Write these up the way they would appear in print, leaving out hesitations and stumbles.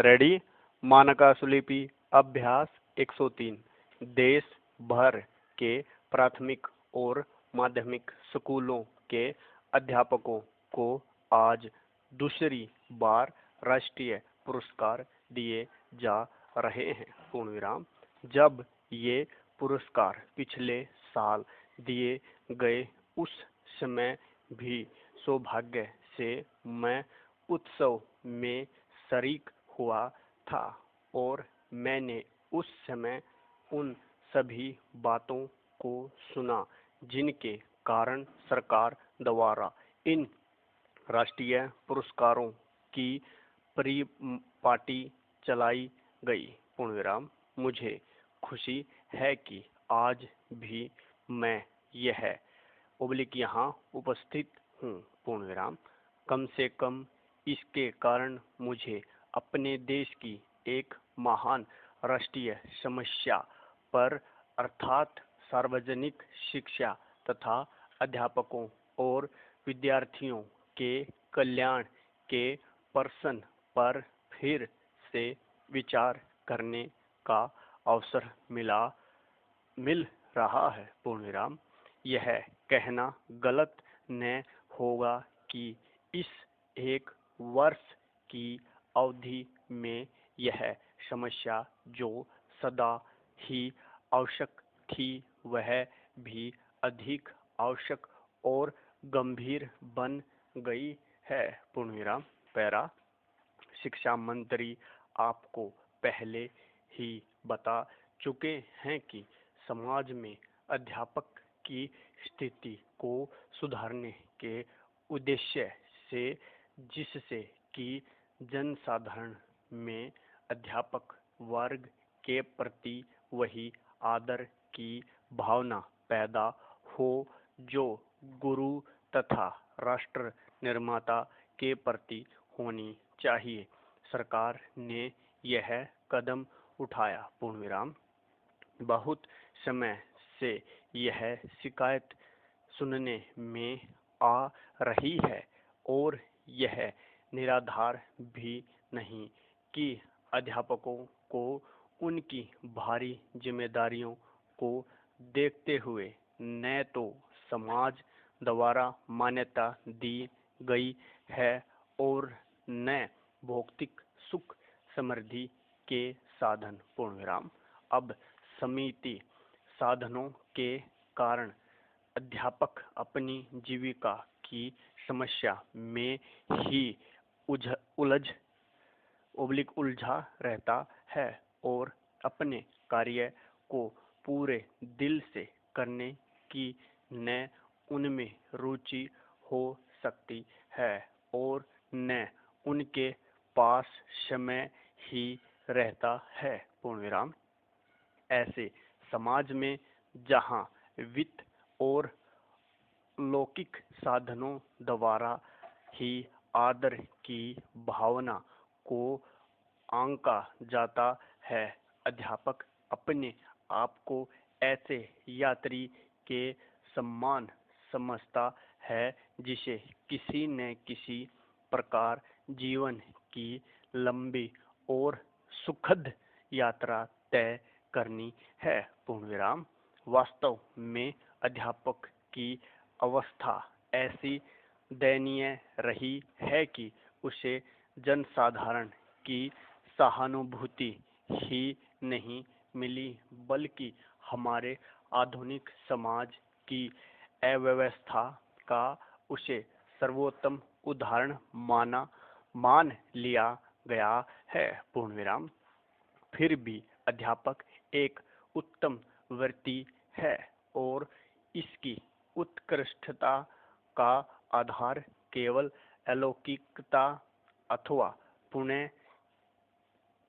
Ready. मानकाशुलिपि अभ्यास 103। देश भर के प्राथमिक और माध्यमिक स्कूलों के अध्यापकों को आज दूसरी बार राष्ट्रीय पुरस्कार दिए जा रहे हैं। पूर्ण विराम। जब ये पुरस्कार पिछले साल दिए गए उस समय भी सौभाग्य से मैं उत्सव में शरीक हुआ था और मैंने उस समय उन सभी बातों को सुना जिनके कारण सरकार द्वारा इन राष्ट्रीय पुरस्कारों की परिपाटी चलाई गई। पूर्ण विराम। मुझे खुशी है कि आज भी मैं यह यहाँ उपस्थित हूँ। पूर्ण विराम। कम से कम इसके कारण मुझे अपने देश की एक महान राष्ट्रीय समस्या पर अर्थात सार्वजनिक शिक्षा तथा अध्यापकों और विद्यार्थियों के कल्याण के प्रश्न पर फिर से विचार करने का अवसर मिल रहा है। पूर्ण विराम। यह कहना गलत न होगा कि इस एक वर्ष की अवधि में यह समस्या जो सदा ही आवश्यक थी वह भी अधिक आवश्यक और गंभीर बन गई है। पूर्ण विराम। पैरा। शिक्षा मंत्री आपको पहले ही बता चुके हैं कि समाज में अध्यापक की स्थिति को सुधारने के उद्देश्य से जिससे कि जनसाधारण में अध्यापक वर्ग के प्रति वही आदर की भावना पैदा हो जो गुरु तथा राष्ट्र निर्माता के प्रति होनी चाहिए। सरकार ने यह कदम उठाया। पूर्ण विराम। बहुत समय से यह शिकायत सुनने में आ रही है और यह निराधार भी नहीं कि अध्यापकों को उनकी भारी जिम्मेदारियों को देखते हुए न तो समाज द्वारा मान्यता दी गई है और न भौतिक सुख समृद्धि के साधन। पूर्ण विराम। अब समिति साधनों के कारण अध्यापक अपनी जीविका की समस्या में ही उलझा रहता है और अपने कार्य को पूरे दिल से करने की न उनमें रुचि हो सकती है और न उनके पास समय ही रहता है। पूर्ण विराम। ऐसे समाज में जहाँ वित्त और लौकिक साधनों द्वारा ही आदर की भावना को आंका जाता है, अध्यापक अपने आप को ऐसे यात्री के समान समझता है जिसे किसी न किसी प्रकार जीवन की लंबी और सुखद यात्रा तय करनी है। पूर्ण विराम। वास्तव में अध्यापक की अवस्था ऐसी दयनीय रही है कि उसे जनसाधारण की सहानुभूति ही नहीं मिली बल्कि हमारे आधुनिक समाज की अव्यवस्था का उसे सर्वोत्तम उदाहरण मान लिया गया है। पूर्ण विराम। फिर भी अध्यापक एक उत्तम वृत्ति है और इसकी उत्कृष्टता का आधार केवल अलौकिकता अथवा पुण्य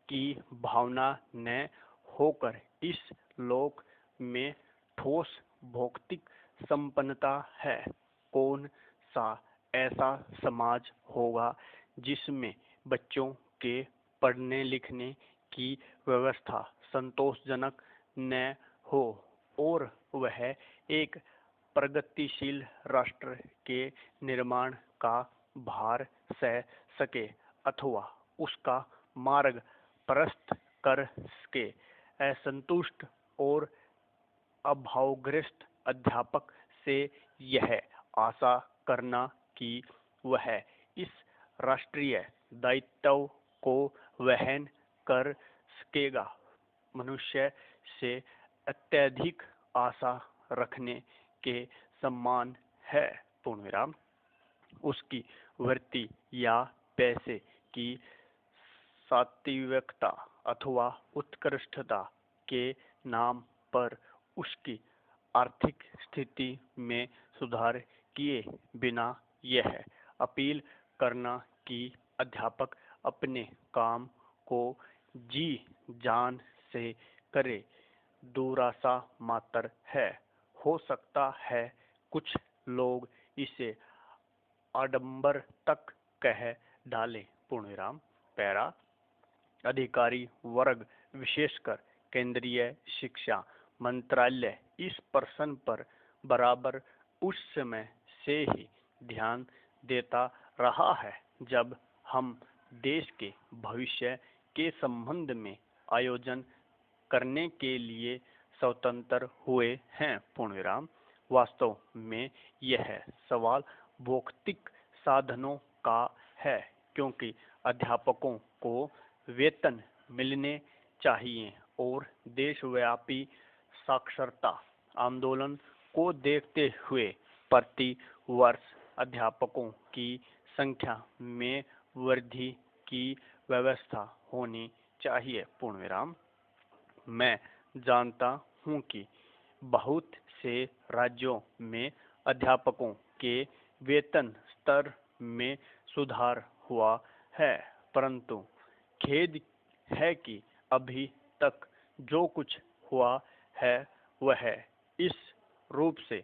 की भावना न होकर इस लोक में ठोस भौतिक संपन्नता है। कौन सा ऐसा समाज होगा जिसमें बच्चों के पढ़ने लिखने की व्यवस्था संतोषजनक न हो और वह एक प्रगतिशील राष्ट्र के निर्माण का भार सह सके अथवा उसका मार्ग प्रशस्त कर सके। असंतुष्ट और अभावग्रस्त अध्यापक से यह आशा करना कि वह इस राष्ट्रीय दायित्व को वहन कर सकेगा मनुष्य से अत्यधिक आशा रखने के समान है। पूर्णविराम। उसकी वृत्ति या पैसे की सात्विकता अथवा उत्कृष्टता के नाम पर उसकी आर्थिक स्थिति में सुधार किए बिना यह अपील करना कि अध्यापक अपने काम को जी जान से करे दुराशा मात्र है। हो सकता है कुछ लोग इसे आडंबर तक कह डाले। पूर्णविराम। पैरा। अधिकारी वर्ग विशेषकर केंद्रीय शिक्षा मंत्रालय इस प्रश्न पर बराबर उस समय से ही ध्यान देता रहा है जब हम देश के भविष्य के संबंध में आयोजन करने के लिए स्वतंत्र हुए हैं। पूर्णविराम। वास्तव में यह सवाल भौतिक साधनों का है क्योंकि अध्यापकों को वेतन मिलने चाहिए और देशव्यापी साक्षरता आंदोलन को देखते हुए प्रति वर्ष अध्यापकों की संख्या में वृद्धि की व्यवस्था होनी चाहिए। पूर्णविराम। मैं जानता हूँ कि बहुत से राज्यों में अध्यापकों के वेतन स्तर में सुधार हुआ है, परंतु खेद है कि अभी तक जो कुछ हुआ है वह इस रूप से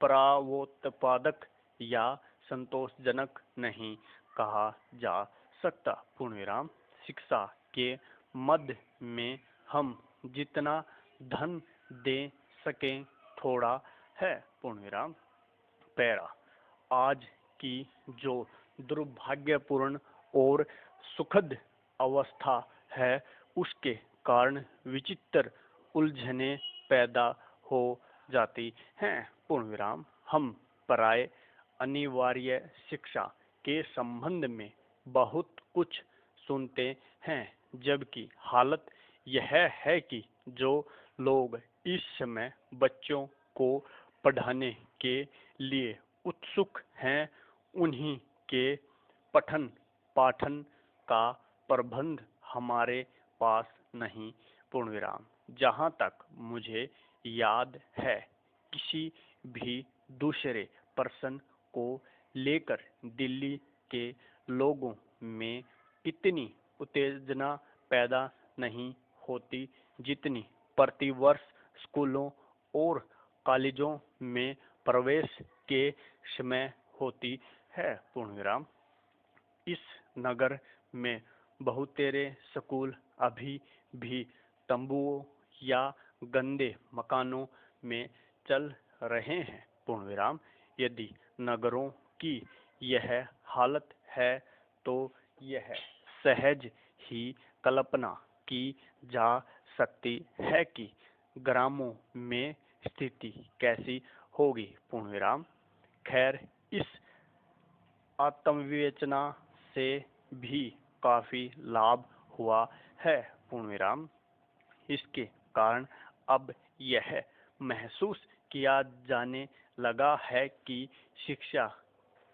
प्रावोत्पादक या संतोषजनक नहीं कहा जा सकता। पूर्णविराम। शिक्षा के मध्य में हम जितना धन दे सकें थोड़ा है। पूर्णविराम। पैरा। आज की जो दुर्भाग्यपूर्ण और सुखद अवस्था है उसके कारण विचित्र उलझने पैदा हो जाती हैं। पूर्णविराम। हम पराये अनिवार्य शिक्षा के संबंध में बहुत कुछ सुनते हैं जबकि हालत यह है कि जो लोग इस समय बच्चों को पढ़ाने के लिए उत्सुक हैं उन्हीं के पठन पाठन का प्रबंध हमारे पास नहीं। पूर्णविराम। जहाँ तक मुझे याद है किसी भी दूसरे पर्सन को लेकर दिल्ली के लोगों में इतनी उत्तेजना पैदा नहीं होती जितनी प्रतिवर्ष स्कूलों और कॉलेजों में प्रवेश के समय होती है। पूर्णविराम। इस नगर में बहुतेरे स्कूल अभी भी तंबुओं या गंदे मकानों में चल रहे हैं। पूर्णविराम। यदि नगरों की यह हालत है तो यह सहज ही कल्पना की जा सकती है कि ग्रामों में स्थिति कैसी होगी। पूर्णविराम। खैर इस आत्मविवेचना से भी काफी लाभ हुआ है। पूर्णविराम। इसके कारण अब यह महसूस किया जाने लगा है कि शिक्षा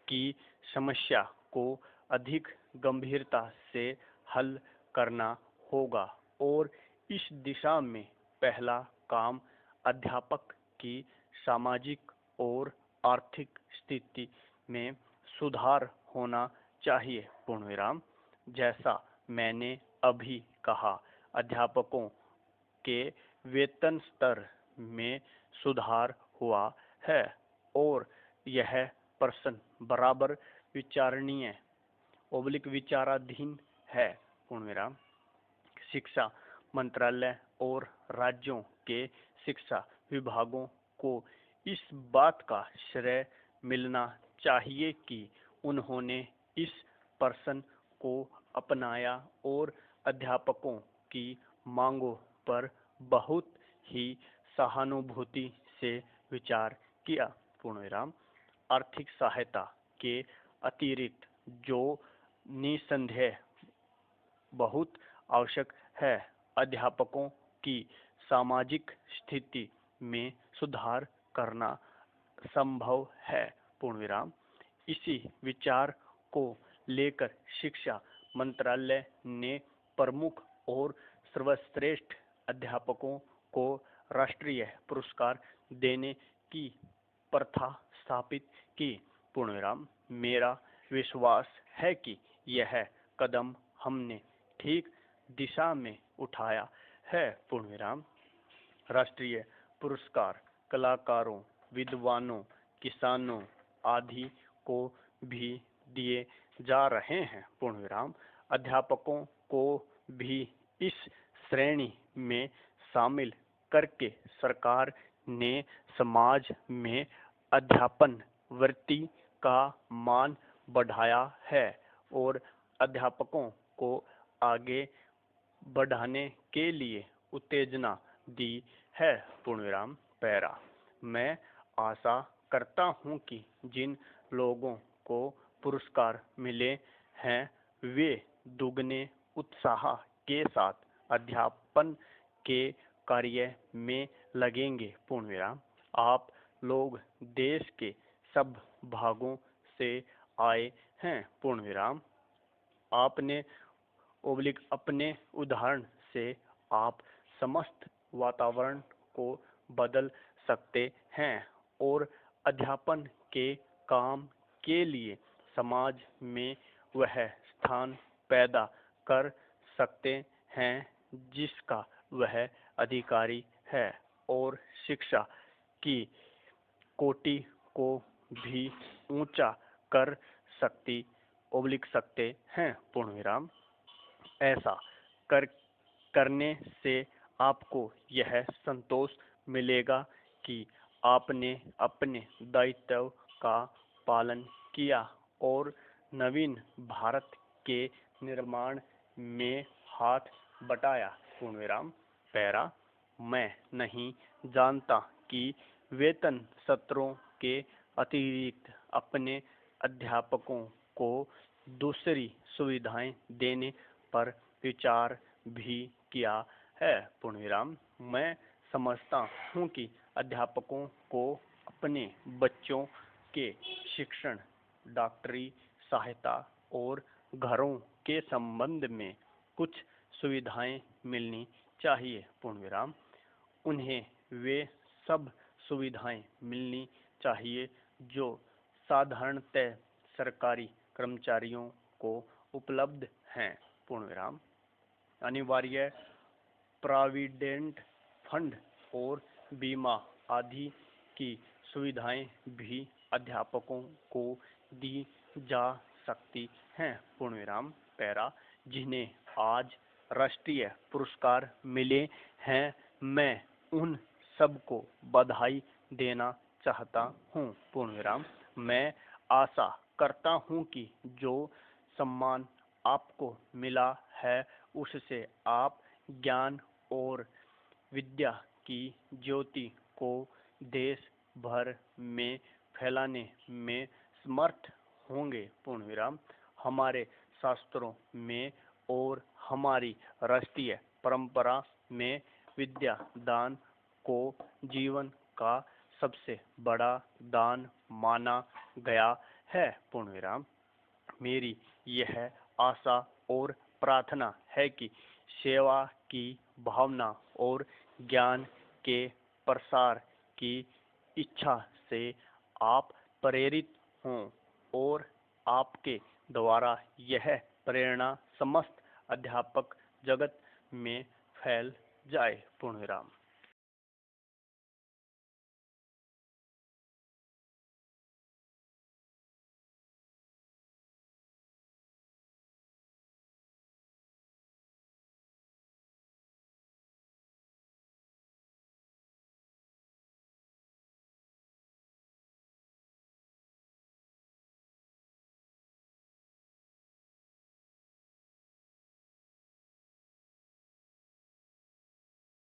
की समस्या को अधिक गंभीरता से हल करना होगा और इस दिशा में पहला काम अध्यापक की सामाजिक और आर्थिक स्थिति में सुधार होना चाहिए। पूर्णविराम। जैसा मैंने अभी कहा अध्यापकों के वेतन स्तर में सुधार हुआ है और यह प्रश्न बराबर विचारणीय विचाराधीन है। पूर्णविराम। शिक्षा मंत्रालय और राज्यों के शिक्षा विभागों को इस बात का श्रेय मिलना चाहिए कि उन्होंने इस पर्सन को अपनाया और अध्यापकों की मांगों पर बहुत ही सहानुभूति से विचार किया। पूर्णविराम। आर्थिक सहायता के अतिरिक्त जो निसंदेह बहुत आवश्यक है, अध्यापकों की सामाजिक स्थिति में सुधार करना संभव है। पूर्णविराम। इसी विचार को लेकर शिक्षा मंत्रालय ने प्रमुख और सर्वश्रेष्ठ अध्यापकों को राष्ट्रीय पुरस्कार देने की प्रथा स्थापित की। पूर्णविराम। मेरा विश्वास है कि यह कदम हमने ठीक दिशा में उठाया है। पूर्णविराम। राष्ट्रीय पुरस्कार कलाकारों, विद्वानों, किसानों आदि को भी दिए जा रहे हैं। पूर्णविराम। अध्यापकों को भी इस श्रेणी में शामिल करके सरकार ने समाज में अध्यापन वृत्ति का मान बढ़ाया है और अध्यापकों को आगे बढ़ाने के लिए उत्तेजना दी है। पूर्णविराम। पैरा। मैं आशा करता हूँ कि जिन लोगों को पुरस्कार मिले हैं वे दुगने उत्साह के साथ अध्यापन के कार्य में लगेंगे। पूर्णविराम। आप लोग देश के सब भागों से आए हैं। पूर्णविराम। आपने अपने उदाहरण से आप समस्त वातावरण को बदल सकते हैं और अध्यापन के काम के लिए समाज में वह स्थान पैदा कर सकते हैं जिसका वह अधिकारी है और शिक्षा की कोटि को भी ऊंचा कर सकते हैं। पूर्णविराम। ऐसा करने से आपको यह संतोष मिलेगा कि आपने अपने दायित्व का पालन किया और नवीन भारत के निर्माण में हाथ बटाया। पूर्णविराम। पैरा। मैं नहीं जानता कि वेतन सत्रों के अतिरिक्त अपने अध्यापकों को दूसरी सुविधाएं देने पर विचार भी किया है। पूर्णविराम। मैं समझता हूँ कि अध्यापकों को अपने बच्चों के शिक्षण, डॉक्टरी सहायता और घरों के संबंध में कुछ सुविधाएं मिलनी चाहिए। पूर्णविराम। उन्हें वे सब सुविधाएं मिलनी चाहिए जो साधारणतः सरकारी कर्मचारियों को उपलब्ध हैं। पूर्णविराम। अनिवार्य प्रोविडेंट फंड और बीमा आदि की सुविधाएं भी अध्यापकों को दी जा सकती हैं। पूर्णविराम। पैरा। जिन्हें आज राष्ट्रीय पुरस्कार मिले हैं, मैं उन सबको बधाई देना चाहता हूँ। पूर्णविराम। मैं आशा करता हूँ कि जो सम्मान आपको मिला है उससे आप ज्ञान और विद्या की ज्योति को देश भर में फैलाने में समर्थ होंगे। पूर्णविराम। हमारे शास्त्रों में और हमारी राष्ट्रीय परंपरा में विद्या दान को जीवन का सबसे बड़ा दान माना गया है। पूर्णविराम। मेरी यह आशा और प्रार्थना है कि सेवा की भावना और ज्ञान के प्रसार की इच्छा से आप प्रेरित हों और आपके द्वारा यह प्रेरणा समस्त अध्यापक जगत में फैल जाए। पूर्णविराम।